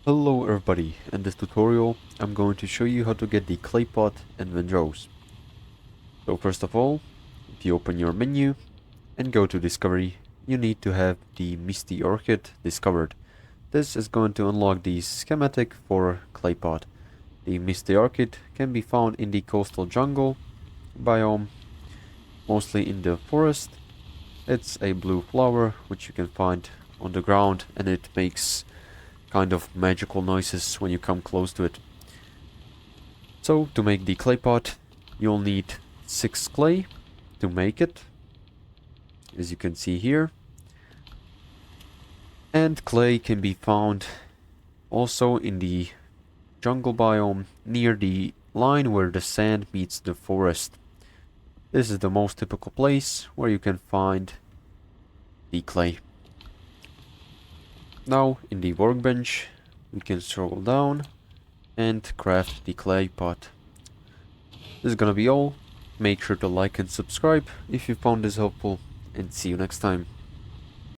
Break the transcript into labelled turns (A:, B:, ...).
A: Hello everybody, in this tutorial I'm going to show you how to get the clay pot in Windrose. So first of all, if you open your menu and go to discovery, you need to have the Misty Orchid discovered. This is going to unlock the schematic for clay pot. The Misty Orchid can be found in the coastal jungle biome, mostly in the forest. It's a blue flower which you can find on the ground, and it makes kind of magical noises when you come close to it. So to make the clay pot, you'll need 6 clay to make it, as you can see here. And clay can be found also in the jungle biome near the line where the sand meets the forest. This is the most typical place where you can find the clay. Now in the workbench we can scroll down and craft the clay pot. This is gonna be all. Make sure to like and subscribe if you found this helpful, and see you next time.